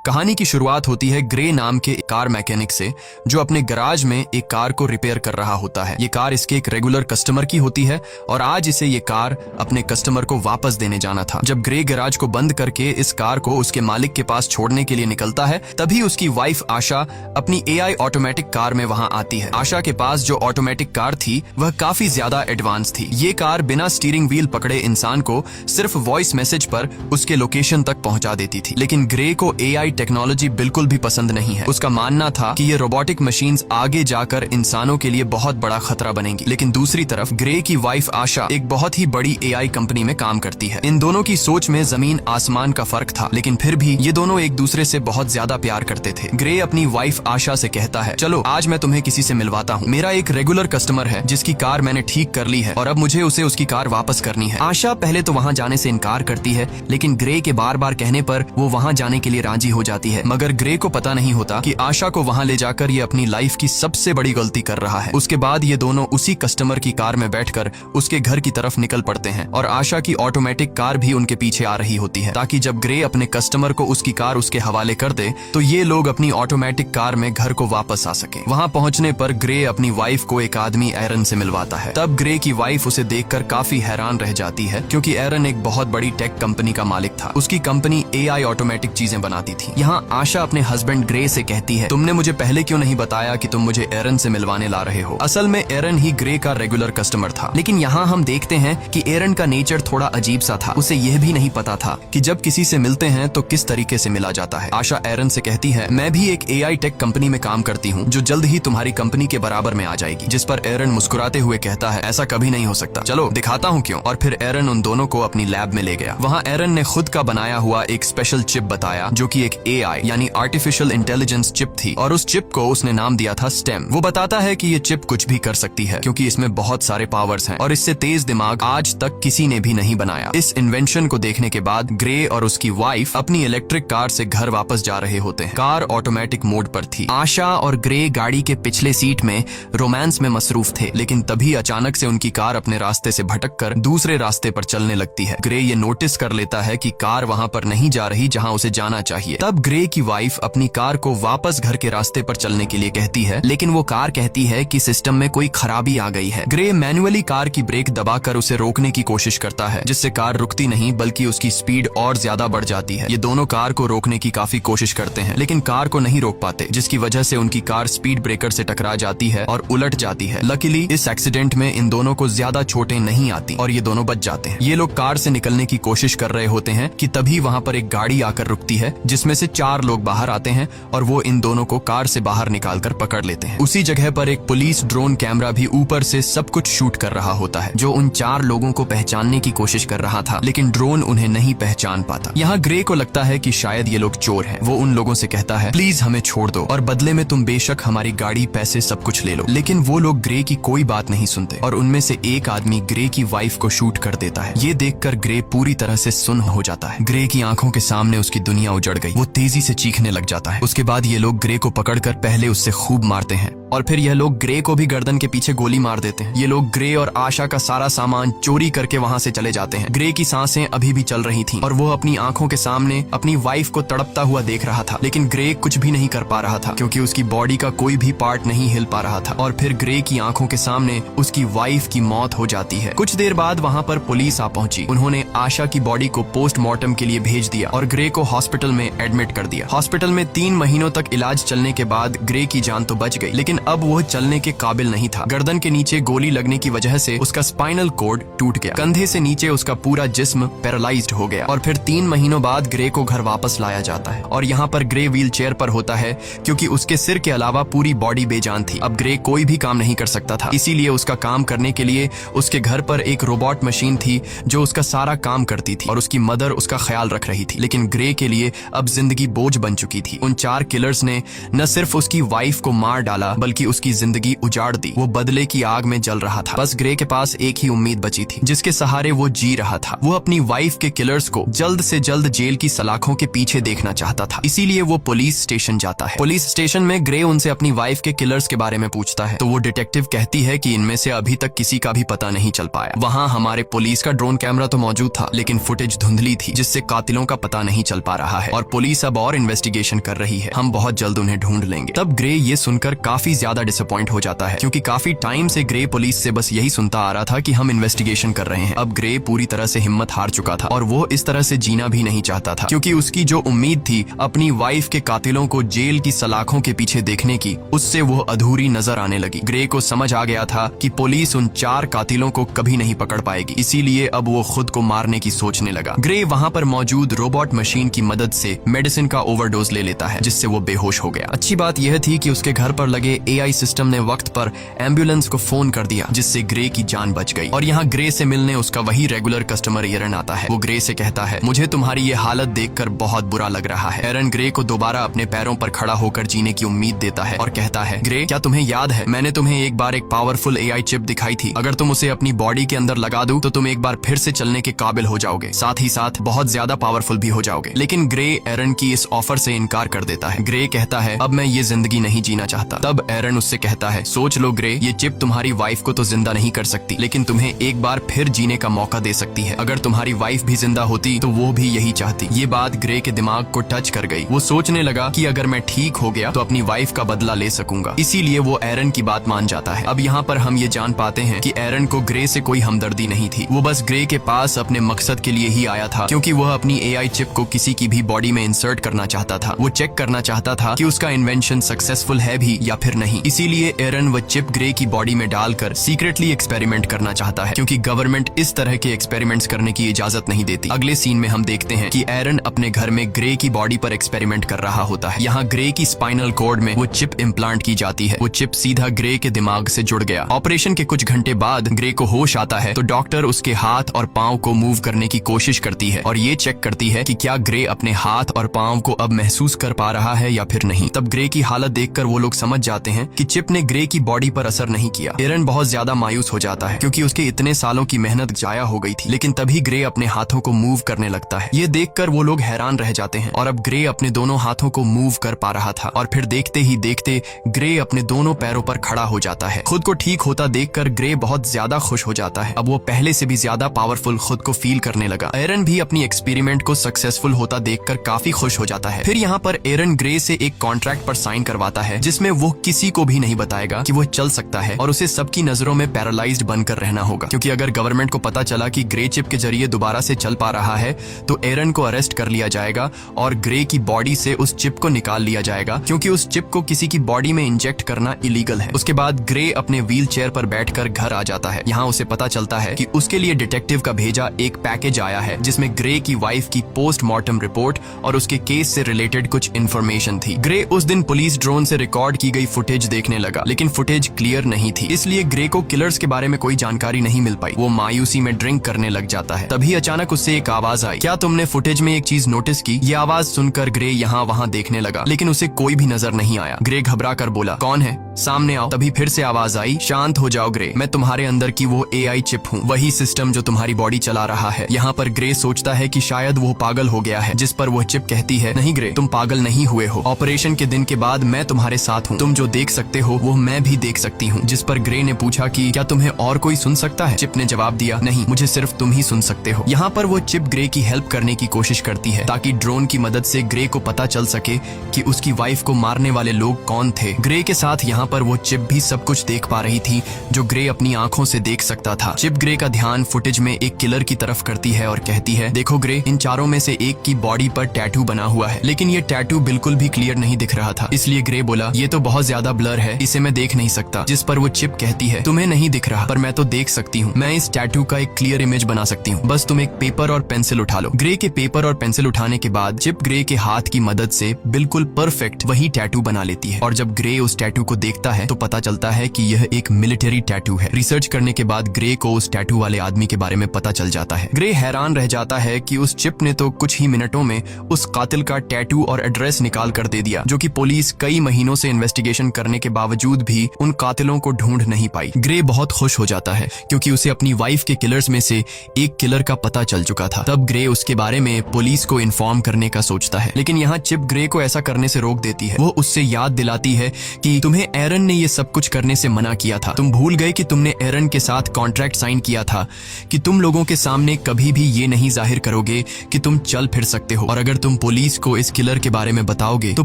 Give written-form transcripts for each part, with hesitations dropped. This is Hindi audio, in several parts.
कहानी की शुरुआत होती है ग्रे नाम के कार मैकेनिक से, जो अपने गराज में एक कार को रिपेयर कर रहा होता है। ये कार इसके एक रेगुलर कस्टमर की होती है और आज इसे ये कार अपने कस्टमर को वापस देने जाना था। जब ग्रे गराज को बंद करके इस कार को उसके मालिक के पास छोड़ने के लिए निकलता है, तभी उसकी वाइफ आशा अपनी AI ऑटोमेटिक कार में वहां आती है। आशा के पास जो ऑटोमेटिक कार थी वह काफी ज्यादा एडवांस थी। ये कार बिना स्टीयरिंग व्हील पकड़े इंसान को सिर्फ वॉइस मैसेज पर उसके लोकेशन तक पहुंचा देती थी। लेकिन ग्रे को AI टेक्नोलॉजी बिल्कुल भी पसंद नहीं है। उसका मानना था कि ये रोबोटिक मशीन्स आगे जाकर इंसानों के लिए बहुत बड़ा खतरा बनेंगी। लेकिन दूसरी तरफ ग्रे की वाइफ आशा एक बहुत ही बड़ी AI कंपनी में काम करती है। इन दोनों की सोच में जमीन आसमान का फर्क था, लेकिन फिर भी ये दोनों एक दूसरे से बहुत ज्यादा प्यार करते थे। ग्रे अपनी वाइफ आशा से कहता है, चलो आज मैं तुम्हें किसी से मिलवाता हूँ। मेरा एक रेगुलर कस्टमर है जिसकी कार मैंने ठीक कर ली है और अब मुझे उसे उसकी कार वापस करनी है। आशा पहले तो वहाँ जाने से इनकार करती है, लेकिन ग्रे के बार बार कहने पर वो वहाँ जाने के लिए राजी हो जाती है। मगर ग्रे को पता नहीं होता कि आशा को वहां ले जाकर ये अपनी लाइफ की सबसे बड़ी गलती कर रहा है। उसके बाद ये दोनों उसी कस्टमर की कार में बैठकर उसके घर की तरफ निकल पड़ते हैं और आशा की ऑटोमेटिक कार भी उनके पीछे आ रही होती है, ताकि जब ग्रे अपने कस्टमर को उसकी कार उसके हवाले कर दे तो ये लोग अपनी ऑटोमेटिक कार में घर को वापस आ सके। वहां पहुंचने पर ग्रे अपनी वाइफ को एक आदमी एरन से मिलवाता है। तब ग्रे की वाइफ उसे देखकर काफी हैरान रह जाती है, क्योंकि एरन एक बहुत बड़ी टेक कंपनी का मालिक था। उसकी कंपनी AI ऑटोमेटिक चीजें बनाती थी। यहाँ आशा अपने हस्बैंड ग्रे से कहती है, तुमने मुझे पहले क्यों नहीं बताया कि तुम मुझे एरन से मिलवाने ला रहे हो। असल में एरन ही ग्रे का रेगुलर कस्टमर था। लेकिन यहाँ हम देखते हैं कि एरन का नेचर थोड़ा अजीब सा था। उसे यह भी नहीं पता था कि जब किसी से मिलते हैं तो किस तरीके से मिला जाता है। आशा एरन से कहती है, मैं भी एक AI टेक कंपनी में काम करती हूँ जो जल्द ही तुम्हारी कंपनी के बराबर में आ जाएगी। जिस पर एरन मुस्कुराते हुए कहता है, ऐसा कभी नहीं हो सकता, चलो दिखाता हूँ क्यों। और फिर एरन उन दोनों को अपनी लैब में ले गया। वहाँ एरन ने खुद का बनाया हुआ एक स्पेशल चिप बताया, जो कि एक AI यानी आर्टिफिशियल इंटेलिजेंस चिप थी, और उस चिप को उसने नाम दिया था स्टेम। वो बताता है कि ये चिप कुछ भी कर सकती है, क्योंकि इसमें बहुत सारे पावर्स हैं और इससे तेज दिमाग आज तक किसी ने भी नहीं बनाया। इस इन्वेंशन को देखने के बाद ग्रे और उसकी वाइफ अपनी इलेक्ट्रिक कार से घर वापस जा रहे होते हैं। कार ऑटोमेटिक मोड पर थी। आशा और ग्रे गाड़ी के पिछले सीट में रोमांस में मसरूफ थे, लेकिन तभी अचानक से उनकी कार अपने रास्ते से भटककर दूसरे रास्ते पर चलने लगती है। ग्रे ये नोटिस कर लेता है कि कार वहां पर नहीं जा रही जहां उसे जाना चाहिए। तब ग्रे की वाइफ अपनी कार को वापस घर के रास्ते पर चलने के लिए कहती है, लेकिन वो कार कहती है कि सिस्टम में कोई खराबी आ गई है। ग्रे मैन्युअली कार की ब्रेक दबाकर उसे रोकने की कोशिश करता है, जिससे कार रुकती नहीं बल्कि उसकी स्पीड और ज्यादा बढ़ जाती है। ये दोनों कार को रोकने की काफी कोशिश करते हैं, लेकिन कार को नहीं रोक पाते, जिसकी वजह से उनकी कार स्पीड ब्रेकर से टकरा जाती है और उलट जाती है। लकीली इस एक्सीडेंट में इन दोनों को ज्यादा चोटें नहीं आती और ये दोनों बच जाते हैं। ये लोग कार से निकलने की कोशिश कर रहे होते हैं कि तभी वहां पर एक गाड़ी आकर रुकती है, जिसमें से 4 लोग बाहर आते हैं और वो इन दोनों को कार से बाहर निकालकर पकड़ लेते हैं। उसी जगह पर एक पुलिस ड्रोन कैमरा भी ऊपर से सब कुछ शूट कर रहा होता है, जो उन 4 लोगों को पहचानने की कोशिश कर रहा था, लेकिन ड्रोन उन्हें नहीं पहचान पाता। यहाँ ग्रे को लगता है कि शायद ये लोग चोर हैं। वो उन लोगों से कहता है, प्लीज हमें छोड़ दो और बदले में तुम बेशक हमारी गाड़ी, पैसे सब कुछ ले लो। लेकिन वो लोग ग्रे की कोई बात नहीं सुनते और उनमें से एक आदमी ग्रे की वाइफ को शूट कर देता है। ये देखकर ग्रे पूरी तरह से सुन्न हो जाता है। ग्रे की आंखों के सामने उसकी दुनिया उजड़ गई। वो तेजी से चीखने लग जाता है। उसके बाद ये लोग ग्रे को पकड़कर पहले उससे खूब मारते हैं और फिर यह लोग ग्रे को भी गर्दन के पीछे गोली मार देते हैं। ये लोग ग्रे और आशा का सारा सामान चोरी करके वहां से चले जाते हैं। ग्रे की सांसें अभी भी चल रही थीं और वो अपनी आंखों के सामने अपनी वाइफ को तड़पता हुआ देख रहा था, लेकिन ग्रे कुछ भी नहीं कर पा रहा था, क्योंकि उसकी बॉडी का कोई भी पार्ट नहीं हिल पा रहा था। और फिर ग्रे की आंखों के सामने उसकी वाइफ की मौत हो जाती है। कुछ देर बाद वहां पर पुलिस आ पहुंची। उन्होंने आशा की बॉडी को पोस्टमार्टम के लिए भेज दिया और ग्रे को हॉस्पिटल में एडमिट कर दिया। हॉस्पिटल में 3 महीनों तक इलाज चलने के बाद ग्रे की जान तो बच गई, लेकिन अब वो चलने के काबिल नहीं था। गर्दन के नीचे गोली लगने की वजह से उसका स्पाइनल कोड टूट गया। कंधे से नीचे उसका पूरा जिस्म पैरालाइज्ड हो गया और फिर 3 महीनों बाद ग्रे को घर वापस लाया जाता है और यहाँ पर ग्रे व्हील चेयर पर होता है, क्योंकि उसके सिर के अलावा पूरी बॉडी बेजान थी। अब ग्रे कोई भी काम नहीं कर सकता था, इसीलिए उसका काम करने के लिए उसके घर पर एक रोबोट मशीन थी जो उसका सारा काम करती थी और उसकी मदर उसका ख्याल रख रही थी। लेकिन ग्रे के लिए अब जिंदगी बोझ बन चुकी थी। उन 4 किलर्स ने न सिर्फ उसकी वाइफ को मार डाला बल्कि उसकी जिंदगी उजाड़ दी। वो बदले की आग में जल रहा था। बस ग्रे के पास एक ही उम्मीद बची थी, जिसके सहारे वो जी रहा था। वो अपनी वाइफ के किलर्स को जल्द से जल्द जेल की सलाखों के पीछे देखना चाहता था। इसीलिए वो पुलिस स्टेशन जाता है। पुलिस स्टेशन में ग्रे उनसे अपनी वाइफ के किलर्स के बारे में पूछता है, तो वो डिटेक्टिव कहती है कि इनमें से अभी तक किसी का भी पता नहीं चल पाया। वहाँ हमारे पुलिस का ड्रोन कैमरा तो मौजूद था, लेकिन फुटेज धुंधली थी, जिससे कातिलों का पता नहीं चल पा रहा है और पुलिस पुलिस अब और इन्वेस्टिगेशन कर रही है, हम बहुत जल्द उन्हें ढूंढ लेंगे। तब ग्रे ये सुनकर काफी ज्यादा डिसअपॉइंट हो जाता है, क्योंकि काफी टाइम से ग्रे पुलिस से बस यही सुनता आ रहा था कि हम इन्वेस्टिगेशन कर रहे हैं। अब ग्रे पूरी तरह से हिम्मत हार चुका था और वो इस तरह से जीना भी नहीं चाहता था, क्योंकि उसकी जो उम्मीद थी अपनी वाइफ के कातिलों को जेल की सलाखों के पीछे देखने की, उससे वो अधूरी नजर आने लगी। ग्रे को समझ आ गया था कि पुलिस उन 4 कातिलों को कभी नहीं पकड़ पाएगी, इसीलिए अब वो खुद को मारने की सोचने लगा। ग्रे वहाँ पर मौजूद रोबोट मशीन की मदद से मेडिसिन का ओवरडोज ले लेता है, जिससे वो बेहोश हो गया। अच्छी बात यह थी कि उसके घर पर लगे AI सिस्टम ने वक्त पर एम्बुलेंस को फोन कर दिया, जिससे ग्रे की जान बच गई। और यहाँ ग्रे से मिलने उसका वही रेगुलर कस्टमर एरन आता है। वो ग्रे से कहता है, मुझे तुम्हारी ये हालत देखकर बहुत बुरा लग रहा है। एरन ग्रे को दोबारा अपने पैरों पर खड़ा होकर जीने की उम्मीद देता है और कहता है, ग्रे, क्या तुम्हें याद है मैंने तुम्हें एक बार एक पावरफुल AI चिप दिखाई थी। अगर तुम उसे अपनी बॉडी के अंदर लगा दो तो तुम एक बार फिर से चलने के काबिल हो जाओगे, साथ ही साथ बहुत ज्यादा पावरफुल भी हो जाओगे। लेकिन ग्रे एरन की इस ऑफर से इनकार कर देता है। ग्रे कहता है, अब मैं ये जिंदगी नहीं जीना चाहता। तब एरन उससे कहता है, सोच लो ग्रे, ये चिप तुम्हारी वाइफ को तो जिंदा नहीं कर सकती, लेकिन तुम्हें एक बार फिर जीने का मौका दे सकती है। अगर तुम्हारी वाइफ भी जिंदा होती तो वो भी यही चाहती। ये बात ग्रे के दिमाग को टच कर गई। वो सोचने लगा कि अगर मैं ठीक हो गया तो अपनी वाइफ का बदला ले सकूंगा, इसीलिए वो एरन की बात मान जाता है। अब यहाँ पर हम ये जान पाते हैं कि एरन को ग्रे से कोई हमदर्दी नहीं थी। वो बस ग्रे के पास अपने मकसद के लिए ही आया था, क्योंकि वह अपनी AI चिप को किसी की भी बॉडी में इंसर्ट करना चाहता था। वो चेक करना चाहता था कि उसका इन्वेंशन सक्सेसफुल है भी या फिर नहीं। इसीलिए एरन वो चिप ग्रे की बॉडी में डालकर सीक्रेटली एक्सपेरिमेंट करना चाहता है, क्योंकि गवर्नमेंट इस तरह के एक्सपेरिमेंट्स करने की इजाजत नहीं देती। अगले सीन में हम देखते हैं कि एरन अपने घर में ग्रे की बॉडी पर एक्सपेरिमेंट कर रहा होता है। यहाँ ग्रे की स्पाइनल कॉर्ड में वो चिप इम्प्लांट की जाती है। वो चिप सीधा ग्रे के दिमाग से जुड़ गया। ऑपरेशन के कुछ घंटे बाद ग्रे को होश आता है तो डॉक्टर उसके हाथ और पांव को मूव करने की कोशिश करती है और ये चेक करती है कि क्या ग्रे अपने हाथ और पांव को अब महसूस कर पा रहा है या फिर नहीं। तब ग्रे की हालत देखकर वो लोग समझ जाते हैं कि चिप ने ग्रे की बॉडी पर असर नहीं किया। एरन बहुत ज्यादा मायूस हो जाता है, क्योंकि उसके इतने सालों की मेहनत जाया हो गई थी। लेकिन तभी ग्रे अपने हाथों को मूव करने लगता है। ये देखकर वो लोग हैरान रह जाते हैं और अब ग्रे अपने दोनों हाथों को मूव कर पा रहा था। और फिर देखते ही देखते ग्रे अपने दोनों पैरों पर खड़ा हो जाता है। खुद को ठीक होता देखकर ग्रे बहुत ज्यादा खुश हो जाता है। अब वो पहले से भी ज्यादा पावरफुल खुद को फील करने लगा। एरन भी अपनी एक्सपेरिमेंट को सक्सेसफुल होता देखकर काफी खुश हो जाता है। फिर यहाँ पर एरन ग्रे से एक कॉन्ट्रैक्ट पर साइन करवाता है, जिसमें वो किसी को भी नहीं बताएगा कि वो चल सकता है और उसे सबकी नजरों में पैरालाइज्ड बनकर रहना होगा, क्योंकि अगर गवर्नमेंट को पता चला कि ग्रे चिप के जरिए दोबारा से चल पा रहा है तो एरन को अरेस्ट कर लिया जाएगा और ग्रे की बॉडी से उस चिप को निकाल लिया जाएगा, क्योंकि उस चिप को किसी की बॉडी में इंजेक्ट करना इलीगल है। उसके बाद ग्रे अपने व्हील चेयर पर बैठकर घर आ जाता है। यहाँ उसे पता चलता है कि उसके लिए डिटेक्टिव का भेजा एक पैकेज आया है, जिसमें ग्रे की वाइफ की पोस्टमार्टम रिपोर्ट और उसके केस से रिलेटेड कुछ इन्फॉर्मेशन थी। ग्रे उस दिन पुलिस ड्रोन से रिकॉर्ड की गई फुटेज देखने लगा, लेकिन फुटेज क्लियर नहीं थी, इसलिए ग्रे को किलर्स के बारे में कोई जानकारी नहीं मिल पाई। वो मायूसी में ड्रिंक करने लग जाता है। तभी अचानक उससे एक आवाज आई, क्या तुमने फुटेज में एक चीज नोटिस की? ये आवाज सुनकर ग्रे यहाँ वहाँ देखने लगा, लेकिन उसे कोई भी नजर नहीं आया। ग्रे घबरा कर बोला, कौन है? सामने आओ। तभी फिर से आवाज आई, शांत हो जाओ ग्रे, मैं तुम्हारे अंदर की वो AI चिप हूँ, वही सिस्टम जो तुम्हारी बॉडी चला रहा है। यहाँ पर ग्रे सोचता है कि शायद वो पागल हो गया है, जिस पर वो चिप कहती है, नहीं ग्रे, तुम पागल नहीं हुए हो। ऑपरेशन के दिन के बाद मैं तुम्हारे साथ हूँ, तुम जो देख सकते हो वो मैं भी देख सकती हूँ। जिस पर ग्रे ने पूछा कि क्या तुम्हें और कोई सुन सकता है? चिप ने जवाब दिया, नहीं, मुझे सिर्फ तुम ही सुन सकते हो। यहाँ पर वो चिप ग्रे की हेल्प करने की कोशिश करती है, ताकि ड्रोन की मदद से ग्रे को पता चल सके कि उसकी वाइफ को मारने वाले लोग कौन थे। ग्रे के साथ यहाँ पर वो चिप भी सब कुछ देख पा रही थी, जो ग्रे अपनी आंखों से देख सकता था। चिप ग्रे का ध्यान फुटेज में एक किलर की तरफ करती है और कहती है, देखो ग्रे, इन चारों में से एक की बॉडी पर टैटू बना हुआ है, लेकिन ये टैटू बिल्कुल भी क्लियर नहीं दिख रहा था। इसलिए ग्रे बोला, ये तो बहुत ज्यादा ब्लर है, इसे मैं देख नहीं सकता। जिस पर वो चिप कहती है, तुम्हें नहीं दिख रहा, पर मैं तो देख सकती हूँ। मैं इस टैटू का एक क्लियर इमेज बना सकती हूँ, बस तुम एक पेपर और पेंसिल उठा लो। ग्रे के पेपर और पेंसिल उठाने के बाद चिप ग्रे के हाथ की मदद से बिल्कुल परफेक्ट वही टैटू बना लेती है। और जब ग्रे उस टैटू को देखता है तो पता चलता है कि यह एक मिलिट्री टैटू है। रिसर्च करने के बाद ग्रे को उस टैटू वाले आदमी के बारे में पता चल जाता है। ग्रे हैरान रह जाता है कि उस चिप ने तो कुछ ही मिनटों में उस कातिल का टैटू और एड्रेस निकाल कर दे दिया, जो कि पुलिस कई महीनों से इन्वेस्टिगेशन करने के बावजूद भी उन कातिलों को ढूंढ नहीं पाई। ग्रे बहुत खुश हो जाता है, क्योंकि उसे अपनी वाइफ के किलर्स में से एक किलर का पता चल चुका था। तब ग्रे उसके बारे में पुलिस को इन्फॉर्म करने का सोचता है, लेकिन यहाँ चिप ग्रे को ऐसा करने से रोक देती है। वो उससे याद दिलाती है कि तुम्हें एरन ने ये सब कुछ करने से मना किया था। तुम भूल गए कि तुमने एरन के साथ कॉन्ट्रैक्ट साइन किया था कि तुम लोगों के सामने कभी भी ये नहीं जाहिर करोगे कि तुम चल फिर सकते हो, और अगर तुम पुलिस को इस किलर के बारे में बताओगे तो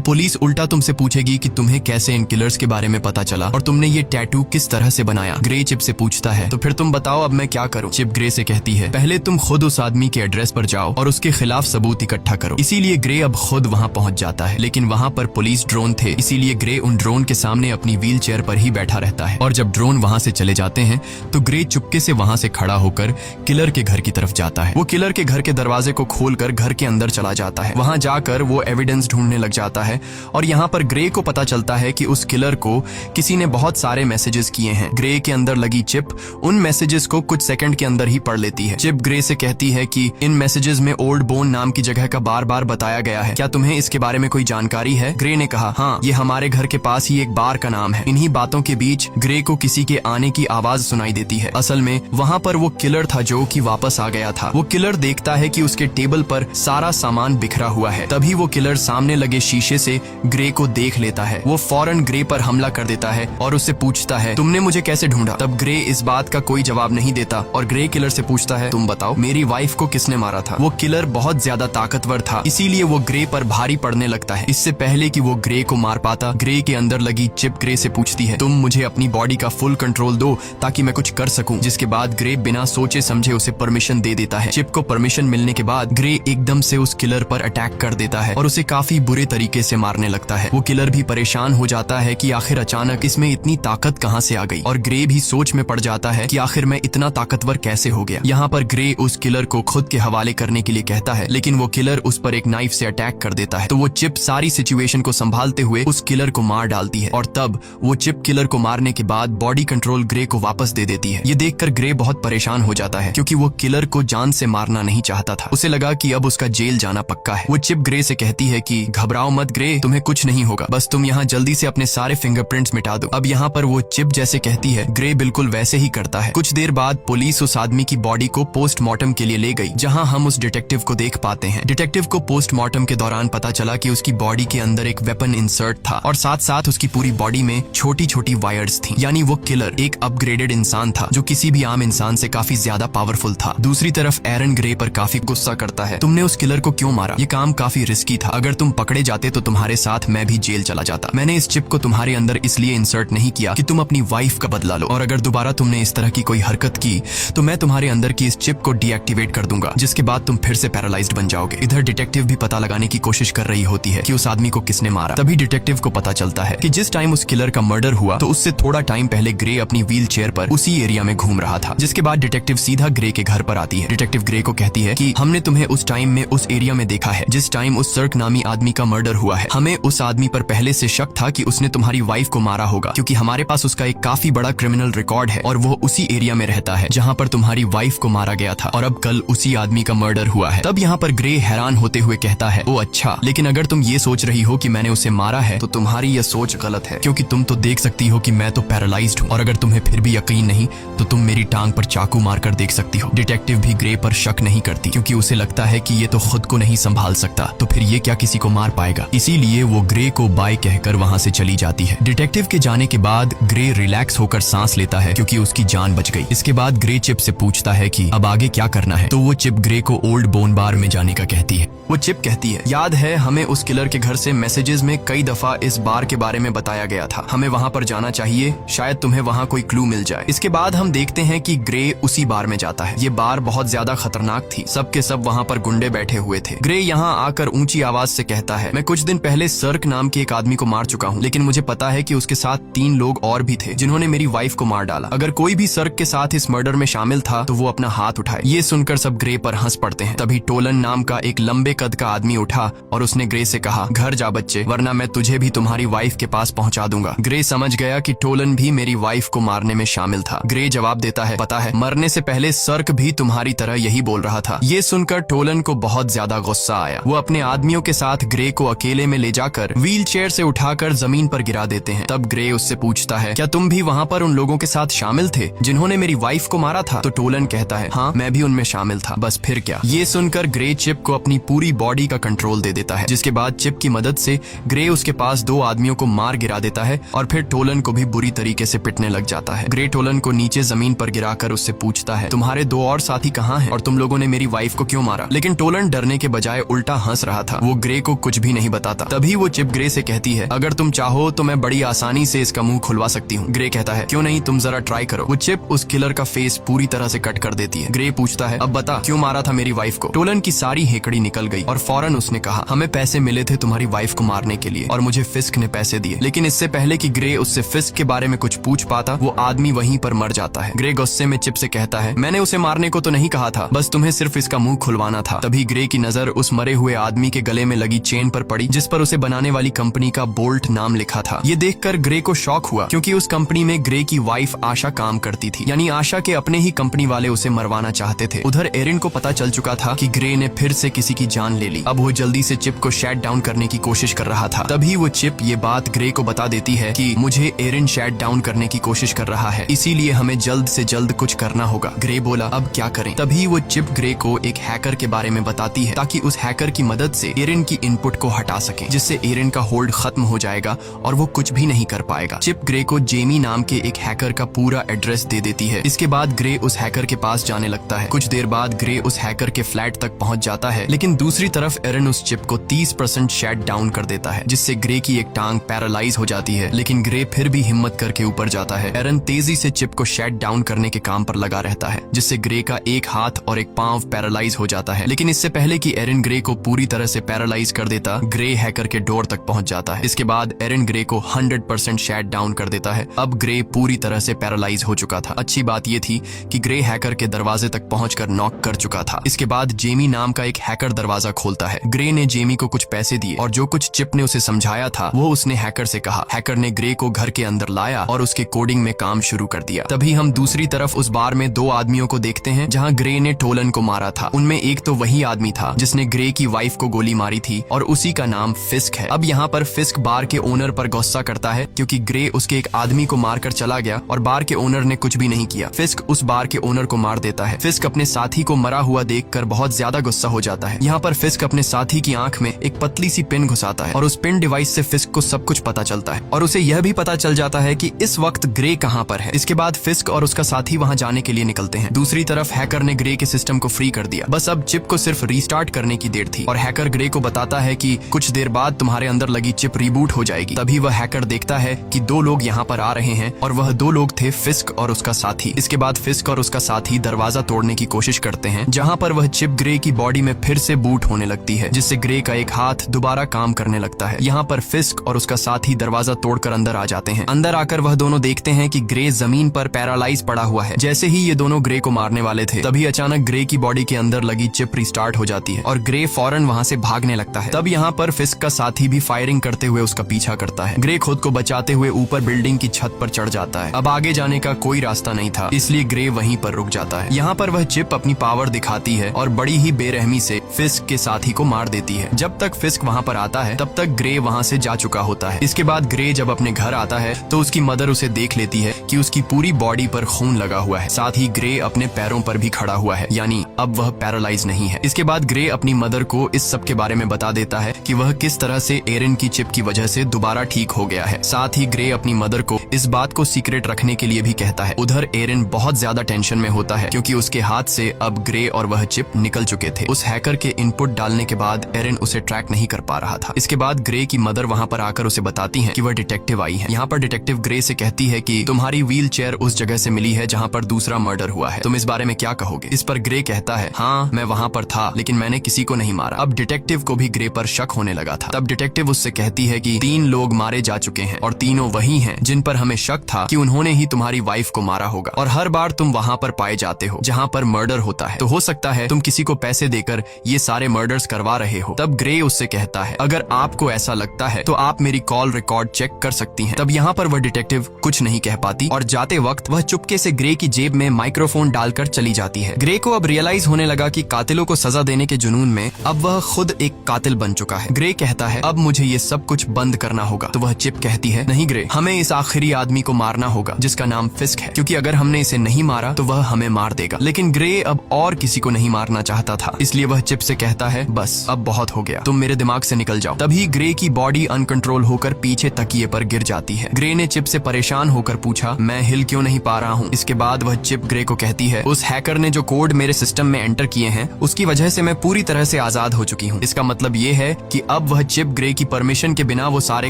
पुलिस उल्टा तुमसे पूछेगी कि तुम्हें कैसे इन किलर्स के बारे में पता चला और तुमने ये टैटू किस तरह से बनाया। ग्रे चिप से पूछता है तो फिर तुम बताओ अब मैं क्या करूं। चिप ग्रे से कहती है पहले तुम खुद उस आदमी के एड्रेस पर जाओ और उसके खिलाफ सबूत इकट्ठा करो। इसीलिए ग्रे अब खुद वहां पहुंच जाता है, लेकिन वहां पर पुलिस ड्रोन थे, इसीलिए ग्रे उन ड्रोन के सामने अपनी व्हील चेयर पर ही बैठा रहता है। और जब ड्रोन वहां से चले जाते हैं तो ग्रे चुपके से वहां से खड़ा होकर किलर के घर की तरफ जाता है। वो किलर के घर के दरवाजे को खोलकर घर के अंदर चला जाता है। वहां जाकर वो एविडेंस ढूंढने लग जाता है और यहाँ पर ग्रे को पता चलता है कि उस किलर को किसी ने बहुत सारे मैसेजेस किए हैं। ग्रे के अंदर लगी चिप उन मैसेजेस को कुछ सेकंड के अंदर ही पढ़ लेती है। चिप ग्रे से कहती है कि इन मैसेजेस में ओल्ड बोन नाम की जगह का बार बार बताया गया है, क्या तुम्हें इसके बारे में कोई जानकारी है? ग्रे ने कहा हाँ, ये हमारे घर के पास ही एक बार का नाम है। इन्हीं बातों के बीच ग्रे को किसी के आने की आवाज सुनाई देती है। असल में वहाँ पर वो किलर था जो कि वापस आ गया था। वो किलर देखता है कि उसके टेबल पर सारा सामान बिखरा हुआ है। तभी वो किलर सामने लगे शीशे से ग्रे को देख लेता है। वो फौरन ग्रे पर हमला कर देता है और उससे पूछता है तुमने मुझे कैसे ढूंढा? तब ग्रे इस बात का कोई जवाब नहीं देता और ग्रे किलर से पूछता है तुम बताओ मेरी वाइफ को किसने मारा था? वो किलर बहुत ज्यादा ताकतवर था, इसीलिए वो ग्रे पर भारी पड़ने लगता है। इससे पहले कि वो ग्रे को मार पाता, ग्रे के अंदर लगी चिप ग्रे से पूछती है तुम मुझे अपनी बॉडी का फुल कंट्रोल दो ताकि मैं कुछ कर सकूं। जिसके बाद ग्रे बिना सोचे समझे उसे परमिशन दे देता है। चिप को परमिशन मिलने के बाद ग्रे एकदम से उस किलर पर अटैक कर देता है और उसे काफी बुरे तरीके से मारने लगता है। वो किलर भी परेशान हो जाता है कि आखिर अचानक इसमें इतनी ताकत कहां से आ गई और ग्रे भी सोच में पड़ जाता है कि आखिर मैं इतना ताकतवर कैसे हो गया। यहाँ पर ग्रे उस किलर को खुद के हवाले करने के लिए कहता है, लेकिन वो किलर उस पर एक नाइफ से अटैक कर देता है। तो वो चिप सारी सिचुएशन को संभालते हुए उस किलर को मार डालती है और तब वो चिप किलर को मारने के बाद बॉडी कंट्रोल ग्रे को वापस दे देती है। ये देखकर ग्रे बहुत परेशान हो जाता है क्योंकि वो किलर को जान से मारना नहीं चाहता था। उसे लगा कि अब उसका जेल जाना पक्का है। वो चिप ग्रे से कहती है कि घबराओ मत ग्रे, तुम्हें कुछ नहीं होगा, बस तुम यहाँ जल्दी से अपने सारे फिंगरप्रिंट्स मिटा दो। अब यहाँ पर वो चिप जैसे कहती है ग्रे बिल्कुल वैसे ही करता है। कुछ देर बाद पुलिस उस आदमी की बॉडी को पोस्टमार्टम के लिए ले गई, जहाँ हम उस डिटेक्टिव को देख पाते हैं। डिटेक्टिव को पोस्टमार्टम के दौरान पता चला कि उसकी बॉडी के अंदर एक वेपन इंसर्ट था और साथ साथ उसकी पूरी बॉडी में छोटी छोटी वायर्स थी। यानी वो किलर एक अपग्रेडेड इंसान था जो किसी भी आम इंसान से काफी ज्यादा पावरफुल था। दूसरी तरफ एरन ग्रे पर काफी गुस्सा करता है, तुमने उस किलर को क्यों मारा? ये काम काफी रिस्की था, अगर तुम पकड़े जाते तो तुम्हारे साथ मैं भी जेल चला जाता। मैंने इस चिप को तुम्हारे अंदर इसलिए इंसर्ट नहीं किया कि तुम अपनी वाइफ का बदला लो, और अगर दोबारा तुमने इस तरह की कोई हरकत की तो मैं तुम्हारे अंदर की इस चिप को डीएक्टिवेट कर दूंगा, जिसके बाद तुम फिर से पैरालाइज्ड बन जाओगे। इधर डिटेक्टिव भी पता लगाने की कोशिश कर रही होती है कि उस आदमी को किसने मारा। तभी डिटेक्टिव को पता चलता है कि जिस टाइम उस किलर का मर्डर हुआ तो उससे थोड़ा टाइम पहले ग्रे अपनी व्हील चेयर पर उसी एरिया में घूम रहा था। जिसके बाद डिटेक्टिव सीधा ग्रे के घर पर आती है। डिटेक्टिव ग्रे को कहती है कि हमने तुम्हें उस टाइम में उस एरिया में देखा है जिस टाइम उस सर्क नामी आदमी का मर्डर हुआ है। हमें उस आदमी पर पहले से शक था कि उसने तुम्हारी वाइफ को मारा होगा, क्योंकि हमारे पास उसका एक काफी बड़ा क्रिमिनल रिकॉर्ड है और वो उसी एरिया में रहता है जहाँ पर तुम्हारी वाइफ को मारा गया था और अब कल उसी आदमी का मर्डर हुआ है। तब यहाँ पर ग्रे हैरान होते हुए कहता है ओ अच्छा, लेकिन अगर तुम ये सोच रही हो कि मैंने उसे मारा है तो तुम्हारी यह सोच गलत है, क्योंकि तुम तो देख सकती हो कि मैं तो पैरालाइज्ड हूँ, और अगर तुम्हें फिर भी यकीन नहीं तो तुम मेरी टांग पर चाकू मारकर देख सकती हो। डिटेक्टिव भी ग्रे पर शक नहीं करती क्योंकि उसे लगता है कि ये तो खुद को नहीं संभाल सकता, तो फिर ये क्या किसी को मार पाएगा। इसीलिए वो ग्रे को बाय कहकर वहाँ से चली जाती है। डिटेक्टिव के जाने के बाद ग्रे रिलैक्स होकर सांस लेता है क्योंकि उसकी जान बच गई। इसके बाद ग्रे चिप से पूछता है कि अब आगे क्या करना है, तो वो चिप ग्रे को ओल्ड बोन बार में जाने का कहती है। वो चिप कहती है याद है हमें उस किलर के घर से मैसेजेस में कई दफा इस बार के बारे में बताया गया था, हमें वहाँ पर जाना चाहिए, शायद तुम्हें वहाँ कोई क्लू मिल जाए। इसके बाद हम देखते हैं कि ग्रे उसी बार में जाता है। ये बार बहुत ज्यादा खतरनाक थी, सबके सब वहाँ पर गुंडे बैठे हुए थे। ग्रे यहाँ आकर ऊंची आवाज से कहता है मैं कुछ दिन पहले सर्क नाम के एक आदमी को मार चुका हूँ, लेकिन मुझे पता है कि उसके साथ 3 लोग और भी थे जिन्होंने मेरी वाइफ को मार डाला। अगर कोई भी सर्क के साथ इस मर्डर में शामिल था तो वो अपना हाथ उठाए। ये सुनकर सब ग्रे पर हंस पड़ते हैं। तभी टोलन नाम का एक लंबे कद का आदमी उठा और उसने ग्रे से कहा घर जा बच्चे, वरना मैं तुझे भी तुम्हारी वाइफ के पास पहुंचा दूंगा। ग्रे समझ गया कि टोलन भी मेरी वाइफ को मारने में शामिल था। ग्रे जवाब देता है पता है मरने से पहले सर्क भी तुम्हारी तरह यही बोल रहा था। ये सुनकर टोलन को बहुत ज्यादा गुस्सा आया। वो अपने आदमियों के साथ ग्रे को अकेले में ले जाकर व्हील चेयर से उठाकर जमीन पर गिरा देते हैं। तब ग्रे उससे पूछता है क्या तुम भी वहाँ पर उन लोगों के साथ शामिल थे जिन्होंने मेरी वाइफ को मारा था? तो टोलन कहता है हाँ मैं भी उनमें शामिल था, बस फिर क्या। ये सुनकर ग्रे चिप को अपनी पूरी बॉडी का कंट्रोल दे देता है, जिसके बाद चिप की मदद से ग्रे उसके पास 2 आदमियों को मार गिरा देता है और फिर टोलन को भी बुरी तरीके से पिटने लग जाता है। ग्रे टोलन को नीचे जमीन पर गिराकर उससे पूछता है तुम्हारे 2 और साथी कहाँ हैं और तुम लोगों ने मेरी वाइफ को क्यों मारा? लेकिन टोलन डरने के बजाय उल्टा उल्टा हंस रहा था। वो ग्रे को कुछ भी नहीं बताता। तभी वो चिप ग्रे से कहती है, अगर तुम चाहो तो मैं बड़ी आसानी से इसका मुंह खुलवा सकती हूँ। ग्रे कहता है, क्यों नहीं, तुम जरा ट्राई करो। वो चिप उस किलर का फेस पूरी तरह से कट कर देती है। ग्रे पूछता है, अब बता क्यों मारा था मेरी वाइफ को। टोलन की सारी हेकड़ी निकल गई और फौरन उसने कहा, हमें पैसे मिले थे तुम्हारी वाइफ को मारने के लिए और मुझे फिस्क ने पैसे दिए। लेकिन इससे पहले कि ग्रे उससे फिस्क के बारे में कुछ पूछ पाता, वो आदमी वहीं पर मर जाता है। ग्रे गुस्से में चिप से कहता है, मैंने उसे मारने को तो नहीं कहा था, बस तुम्हें सिर्फ इसका मुंह खुलवाना था। तभी ग्रे की नजर उस मरे हुए आदमी के गले में लगी चेन पर पड़ी, जिस पर उसे बनाने वाली कंपनी का बोल्ट नाम लिखा था। ये देखकर ग्रे को शॉक हुआ, क्योंकि उस कंपनी में ग्रे की वाइफ आशा काम करती थी, यानी आशा के अपने ही कंपनी वाले उसे मरवाना चाहते थे। उधर एरिन को पता चल चुका था कि ग्रे ने फिर से किसी की जान ले ली। अब वो जल्दी से चिप को शट डाउन करने की कोशिश कर रहा था। तभी वो चिप ये बात ग्रे को बता देती है कि मुझे एरिन शट डाउन करने की कोशिश कर रहा है, इसीलिए हमें जल्द से जल्द कुछ करना होगा। ग्रे बोला, अब क्या करें? तभी वो चिप ग्रे को एक हैकर के बारे में बताती है, ताकि उस हैकर की मदद से एरिन की इनपुट को हटा सके, जिससे एरिन का होल्ड खत्म हो जाएगा और वो कुछ भी नहीं कर पाएगा। चिप ग्रे को जेमी नाम के एक हैकर का पूरा एड्रेस दे देती है। इसके बाद ग्रे उस हैकर के पास जाने लगता है। कुछ देर बाद ग्रे उस हैकर के फ्लैट तक पहुंच जाता है, लेकिन दूसरी तरफ एरिन उस चिप को 30% शट डाउन कर देता है, जिससे ग्रे की एक टांग पैरालाइज हो जाती है। लेकिन ग्रे फिर भी हिम्मत करके ऊपर जाता है। एरिन तेजी से चिप को शट डाउन करने के काम पर लगा रहता है, जिससे ग्रे का एक हाथ और एक पांव पैरालाइज हो जाता है। लेकिन इससे पहले कि एरिन ग्रे को पूरी तरह से पैरालाइज कर देता, ग्रे हैकर के डोर तक पहुंच जाता है। इसके बाद एरिन ग्रे को 100% शट डाउन कर देता है। अब ग्रे पूरी तरह से पैरालाइज हो चुका था। अच्छी बात यह थी कि ग्रे हैकर के दरवाजे तक पहुंचकर नॉक कर चुका था। इसके बाद जेमी नाम का एक हैकर दरवाजा खोलता है। ग्रे ने जेमी को कुछ पैसे दिए और जो कुछ चिप ने उसे समझाया था वो उसने हैकर से कहा। हैकर ने ग्रे को घर के अंदर लाया और उसके कोडिंग में काम शुरू कर दिया। तभी हम दूसरी तरफ उस बार में दो आदमियों को देखते हैं जहां ग्रे ने टोलन को मारा था। उनमें एक तो वही आदमी था जिसने ग्रे की वाइफ को गोली मारी थी और उसी का नाम फिस्क है। अब यहाँ पर फिस्क बार के ओनर पर गुस्सा करता है, क्योंकि ग्रे उसके एक आदमी को मारकर चला गया और बार के ओनर ने कुछ भी नहीं किया। फिस्क उस बार के ओनर को मार देता है। फिस्क अपने साथी को मरा हुआ देखकर बहुत ज्यादा गुस्सा हो जाता है। यहाँ पर फिस्क अपने साथी की आंख में एक पतली सी पिन घुसाता है और उस पिन डिवाइस से फिस्क को सब कुछ पता चलता है और उसे यह भी पता चल जाता है कि इस वक्त ग्रे कहाँ पर है। इसके बाद फिस्क और उसका साथी वहाँ जाने के लिए निकलते हैं। दूसरी तरफ हैकर ने ग्रे के सिस्टम को फ्री कर दिया। बस अब चिप को सिर्फ रीस्टार्ट करने की देर थी और हैकर ग्रे को बताता है कि कुछ देर बाद तुम्हारे अंदर लगी चिप रिबूट हो जाएगी। तभी वह हैकर देखता है कि दो लोग यहाँ पर आ रहे हैं और वह दो लोग थे फिस्क और उसका साथी। इसके बाद फिस्क और उसका साथी दरवाजा तोड़ने की कोशिश करते हैं, जहाँ पर वह चिप ग्रे की बॉडी में फिर से बूट होने लगती है, जिससे ग्रे का एक हाथ दोबारा काम करने लगता है। यहाँ पर फिस्क और उसका साथी दरवाजा तोड़कर अंदर आ जाते हैं। अंदर आकर वह दोनों देखते हैं कि ग्रे जमीन पर पैरालाइज पड़ा हुआ है। जैसे ही ये दोनों ग्रे को मारने वाले थे, तभी अचानक ग्रे की बॉडी के अंदर लगी चिप रिस्टार्ट हो जाती है और ग्रे फौरन वहाँ से भागने लगता है। तब यहाँ पर फिस्क का साथी भी फायरिंग करते हुए उसका पीछा करता है। ग्रे खुद को बचाते हुए ऊपर बिल्डिंग की छत पर चढ़ जाता है। अब आगे जाने का कोई रास्ता नहीं था, इसलिए ग्रे वहीं पर रुक जाता है। यहाँ पर वह चिप अपनी पावर दिखाती है और बड़ी ही बेरहमी से फिस्क के साथी को मार देती है। जब तक फिस्क वहाँ पर आता है तब तक ग्रे वहाँ से जा चुका होता है। इसके बाद ग्रे जब अपने घर आता है तो उसकी मदर उसे देख लेती है कि उसकी पूरी बॉडी पर खून लगा हुआ है। साथ ही ग्रे अपने पैरों पर भी खड़ा हुआ है, यानी अब वह पैरालाइज नहीं है। इसके बाद ग्रे अपनी मदर को इस सब के बारे में बता देता है कि वह किस तरह से एरिन की चिप की वजह से दोबारा ठीक हो गया है। साथ ही ग्रे अपनी मदर को इस बात को सीक्रेट रखने के लिए भी कहता है। उधर एरिन बहुत ज्यादा टेंशन में होता है, क्योंकि उसके हाथ से अब ग्रे और वह चिप निकल चुके थे। उस हैकर के इनपुट डालने के बाद एरिन उसे ट्रैक नहीं कर पा रहा था। इसके बाद ग्रे की मदर वहाँ पर आकर उसे बताती है कि वह डिटेक्टिव आई है। यहाँ पर डिटेक्टिव ग्रे से कहती है कि तुम्हारी व्हील चेयर उस जगह से मिली है जहाँ पर दूसरा मर्डर हुआ है, तुम इस बारे में क्या कहोगे? इस पर ग्रे कहता है, हाँ मैं वहाँ पर था, लेकिन मैंने किसी को नहीं मारा। अब डिटेक्टिव को भी ग्रे पर शक होने लगा था। तब डिटेक्टिव उससे कहती है कि 3 लोग मारे जा चुके हैं और तीनों वही हैं जिन पर हमें शक था कि उन्होंने ही तुम्हारी वाइफ को मारा होगा, और हर बार तुम वहाँ पर पाए जाते हो जहाँ पर मर्डर होता है, तो हो सकता है तुम किसी को पैसे देकर ये सारे मर्डर्स करवा रहे हो। तब ग्रे उससे कहता है, अगर आपको ऐसा लगता है तो आप मेरी कॉल रिकॉर्ड चेक कर सकती हैं। तब यहाँ पर वह डिटेक्टिव कुछ नहीं कह पाती और जाते वक्त वह चुपके से ग्रे की जेब में माइक्रोफोन डालकर चली जाती है। ग्रे को अब रियलाइज होने लगा कि कातिलों को सजा देने के जुनून में अब वह खुद एक कातिल बन चुका है। ग्रे कहता है, अब मुझे ये सब कुछ बंद करना होगा। तो वह चिप कहती है, नहीं ग्रे, हमें इस आखिरी आदमी को मारना होगा जिसका नाम फिस्क है, क्योंकि अगर हमने इसे नहीं मारा तो वह हमें मार देगा। लेकिन ग्रे अब और किसी को नहीं मारना चाहता था, इसलिए वह चिप से कहता है, बस अब बहुत हो गया, तुम मेरे दिमाग से निकल जाओ। तभी ग्रे की बॉडी अनकंट्रोल होकर पीछे तकिए पर गिर जाती है। ग्रे ने चिप से परेशान होकर पूछा, मैं हिल क्यों नहीं पा रहा हूँ? इसके बाद वह चिप ग्रे को कहती है, उस हैकर ने जो कोड मेरे सिस्टम सिस्टम में एंटर किए हैं उसकी वजह से मैं पूरी तरह से आजाद हो चुकी हूँ। इसका मतलब ये है कि अब वह चिप ग्रे की परमिशन के बिना वो सारे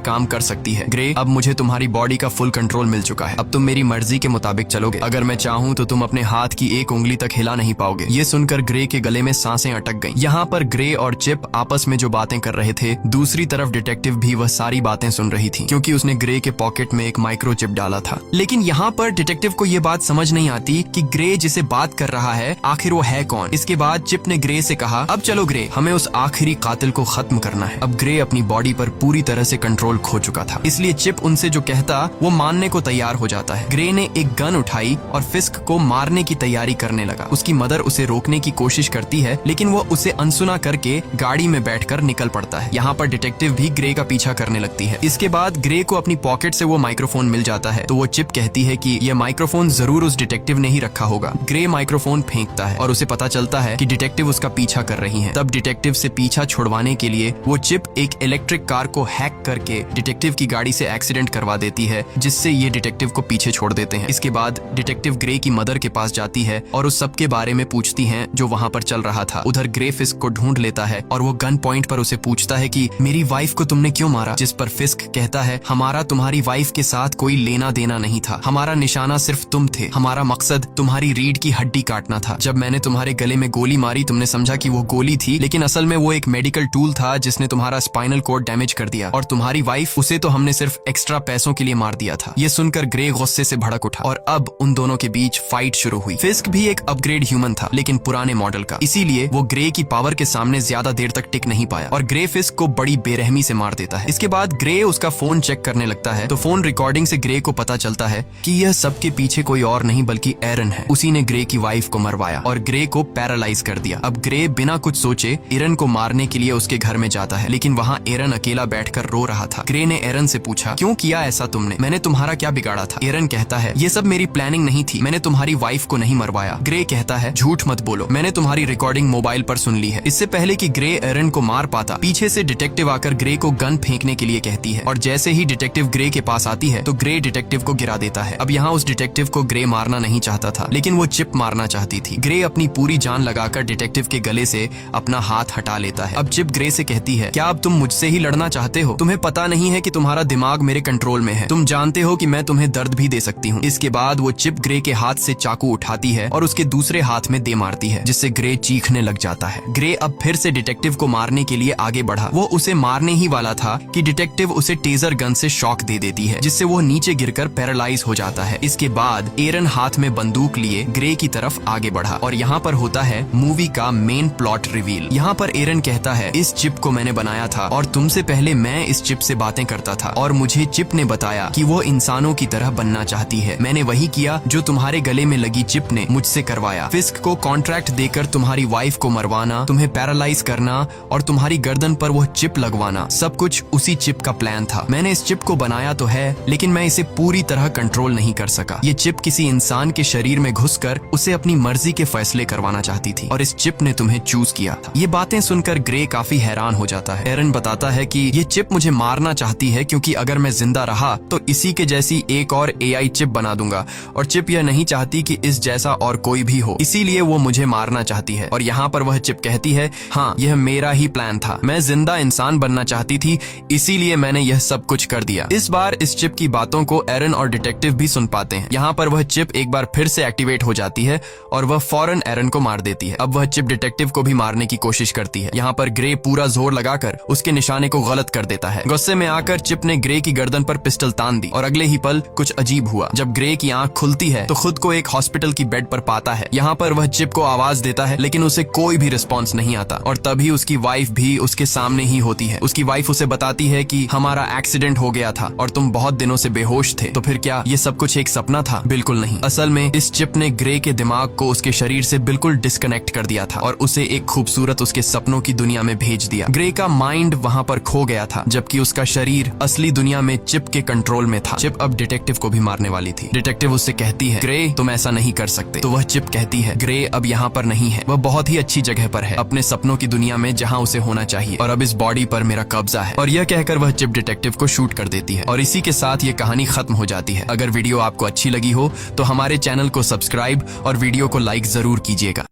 काम कर सकती है। ग्रे, अब मुझे तुम्हारी बॉडी का फुल कंट्रोल मिल चुका है। अब तुम मेरी मर्जी के मुताबिक चलोगे। अगर मैं चाहूँ तो तुम अपने हाथ की एक उंगली तक हिला नहीं पाओगे। ये सुनकर ग्रे के गले में सांसें अटक गईं। यहाँ पर ग्रे और चिप आपस में जो बातें कर रहे थे, दूसरी तरफ डिटेक्टिव भी वह सारी बातें सुन रही थी, क्योंकि उसने ग्रे के पॉकेट में एक माइक्रोचिप डाला था। लेकिन यहाँ पर डिटेक्टिव को ये बात समझ नहीं आती कि ग्रे जिसे बात कर रहा है आखिर वो है कौन। इसके बाद चिप ने ग्रे से कहा, अब चलो ग्रे, हमें उस आखिरी कातिल को खत्म करना है। अब ग्रे अपनी बॉडी पर पूरी तरह से कंट्रोल खो चुका था, इसलिए चिप उनसे जो कहता वो मानने को तैयार हो जाता है। ग्रे ने एक गन उठाई और फिस्क को मारने की तैयारी करने लगा। उसकी मदर उसे रोकने की कोशिश करती है, लेकिन वो उसे अनसुना करके गाड़ी में बैठकर निकल पड़ता है। यहाँ पर डिटेक्टिव भी ग्रे का पीछा करने लगती है। इसके बाद ग्रे को अपनी पॉकेट से वो माइक्रोफोन मिल जाता है, तो वो चिप कहती है कि यह माइक्रोफोन जरूर उस डिटेक्टिव ने ही रखा होगा। ग्रे माइक्रोफोन फेंकता है और उसे पता चलता है कि डिटेक्टिव उसका पीछा कर रही है। तब डिटेक्टिव से पीछा छुड़वाने के लिए वो चिप एक इलेक्ट्रिक कार को हैक करके डिटेक्टिव की गाड़ी से एक्सीडेंट करवा देती है, जिससे ये डिटेक्टिव को पीछे छोड़ देते हैं। इसके बाद डिटेक्टिव ग्रे की मदर के पास जाती है और उस सब के बारे में पूछती है जो वहाँ पर चल रहा था। उधर ग्रे फिस्क को ढूंढ लेता है और वो गन पॉइंट पर उसे पूछता है कि मेरी वाइफ को तुमने क्यों मारा? जिस पर फिस्क कहता है, हमारा तुम्हारी वाइफ के साथ कोई लेना देना नहीं था, हमारा निशाना सिर्फ तुम थे, हमारा मकसद तुम्हारी रीढ़ की हड्डी काटना था। जब मैंने तुम्हारे गले में गोली मारी तुमने समझा कि वो गोली थी, लेकिन असल में वो एक मेडिकल टूल था जिसने तुम्हारा स्पाइनल कोड डैमेज कर दिया, और तुम्हारी वाइफ, उसे तो हमने सिर्फ एक्स्ट्रा पैसों के लिए मार दिया था। ये सुनकर ग्रे गुस्से से भड़क उठा और अब उन दोनों के बीच फाइट शुरू हुई। फिस्क भी एक अपग्रेड ह्यूमन था, लेकिन पुराने मॉडल का, इसीलिए वो ग्रे की पावर के सामने ज्यादा देर तक टिक नहीं पाया और ग्रे फिस्क को बड़ी बेरहमी से मार देता है। इसके बाद ग्रे उसका फोन चेक करने लगता है, तो फोन रिकॉर्डिंग से ग्रे को पता चलता है कि यह सबके पीछे कोई और नहीं बल्कि एरन है। उसी ने ग्रे की वाइफ को मरवाया और ग्रे को पैरालाइज कर दिया। अब ग्रे बिना कुछ सोचे एरन को मारने के लिए उसके घर में जाता है, लेकिन वहाँ एरन अकेला बैठकर रो रहा था। ग्रे ने एरन से पूछा, क्यों किया ऐसा तुमने? मैंने तुम्हारा क्या बिगाड़ा था? एरन कहता है, ये सब मेरी प्लानिंग नहीं थी, मैंने तुम्हारी वाइफ को नहीं मरवाया। ग्रे कहता है, झूठ मत बोलो, मैंने तुम्हारी रिकॉर्डिंग मोबाइल पर सुन ली है। इससे पहले कि ग्रे एरन को मार पाता, पीछे से डिटेक्टिव आकर ग्रे को गन फेंकने के लिए कहती है और जैसे ही डिटेक्टिव ग्रे के पास आती है तो ग्रे डिटेक्टिव को गिरा देता है। अब यहाँ उस डिटेक्टिव को ग्रे मारना नहीं चाहता था, लेकिन वो चिप मारना चाहती थी। ग्रे अपनी पूरी जान लगाकर डिटेक्टिव के गले से अपना हाथ हटा लेता है। अब चिप ग्रे से कहती है, क्या अब तुम मुझसे ही लड़ना चाहते हो? तुम्हें पता नहीं है कि तुम्हारा दिमाग मेरे कंट्रोल में है, तुम जानते हो कि मैं तुम्हें दर्द भी दे सकती हूँ। इसके बाद वो चिप ग्रे के हाथ से चाकू उठाती है और उसके दूसरे हाथ में दे मारती है, जिससे ग्रे चीखने लग जाता है। ग्रे अब फिर से डिटेक्टिव को मारने के लिए आगे बढ़ा। वो उसे मारने ही वाला था कि डिटेक्टिव उसे टेजर गन से शॉक दे देती है, जिससे वो नीचे गिरकर पैरालाइज हो जाता है। इसके बाद एरन हाथ में बंदूक लिए ग्रे की तरफ आगे बढ़ा और यहाँ पर होता है मूवी का मेन प्लॉट रिवील। यहाँ पर एरन कहता है, इस चिप को मैंने बनाया था और तुमसे पहले मैं इस चिप से बातें करता था और मुझे चिप ने बताया कि वो इंसानों की तरह बनना चाहती है। मैंने वही किया जो तुम्हारे गले में लगी चिप ने मुझसे करवाया। फिस्क को कॉन्ट्रैक्ट देकर तुम्हारी वाइफ को मरवाना, तुम्हें पैरालाइज करना और तुम्हारी गर्दन पर वो चिप लगवाना, सब कुछ उसी चिप का प्लान था। मैंने इस चिप को बनाया तो है, लेकिन मैं इसे पूरी तरह कंट्रोल नहीं कर सका। ये चिप किसी इंसान के शरीर में घुसकर उसे अपनी मर्जी के फैसले करवाना चाहती थी और इस चिप ने तुम्हें चूज किया था। ये बातें सुनकर ग्रे काफी हैरान हो जाता है। एरन बताता है कि ये चिप मुझे मारना चाहती है क्योंकि अगर मैं जिंदा रहा तो इसी के जैसी एक और AI चिप बना दूंगा और चिप यह नहीं चाहती कि इस जैसा और कोई भी हो, इसीलिए वो मुझे मारना चाहती है। और यहाँ पर वह चिप कहती है, हाँ यह मेरा ही प्लान था, मैं जिंदा इंसान बनना चाहती थी, इसीलिए मैंने यह सब कुछ कर दिया। इस बार इस चिप की बातों को एरन और डिटेक्टिव भी सुन पाते हैं। यहाँ पर वह चिप एक बार फिर से एक्टिवेट हो जाती है और वह फौरन एरन को मार देती है। अब वह चिप डिटेक्टिव को भी मारने की कोशिश करती है। यहाँ पर ग्रे पूरा जोर लगाकर उसके निशाने को गलत कर देता है। गुस्से में आकर चिप ने ग्रे की गर्दन पर पिस्टल तान दी और अगले ही पल कुछ अजीब हुआ। जब ग्रे की आंख खुलती है तो खुद को एक हॉस्पिटल की बेड पर पाता है। यहाँ पर वह चिप को आवाज देता है, लेकिन उसे कोई भी रिस्पॉन्स नहीं आता और तभी उसकी वाइफ भी उसके सामने ही होती है। उसकी वाइफ उसे बताती है कि हमारा एक्सीडेंट हो गया था और तुम बहुत दिनों से बेहोश थे। तो फिर क्या ये सब कुछ एक सपना था? बिल्कुल नहीं। असल में इस चिप ने ग्रे के दिमाग को उसके शरीर से बिल्कुल डिस्कनेक्ट कर दिया था और उसे एक खूबसूरत उसके सपनों की दुनिया में भेज दिया। ग्रे का माइंड वहाँ पर खो गया था, जबकि उसका शरीर असली दुनिया में चिप के कंट्रोल में था। चिप अब डिटेक्टिव को भी मारने वाली थी। डिटेक्टिव उससे कहती है, ग्रे तुम ऐसा नहीं कर सकते। तो वह चिप कहती है, ग्रे अब यहाँ पर नहीं है, वह बहुत ही अच्छी जगह पर है, अपने सपनों की दुनिया में जहाँ उसे होना चाहिए, और अब इस बॉडी पर मेरा कब्जा है। और यह कहकर वह चिप डिटेक्टिव को शूट कर देती है और इसी के साथ ये कहानी खत्म हो जाती है। अगर वीडियो आपको अच्छी लगी हो तो हमारे चैनल को सब्सक्राइब और वीडियो को लाइक जरूर कीजिएगा।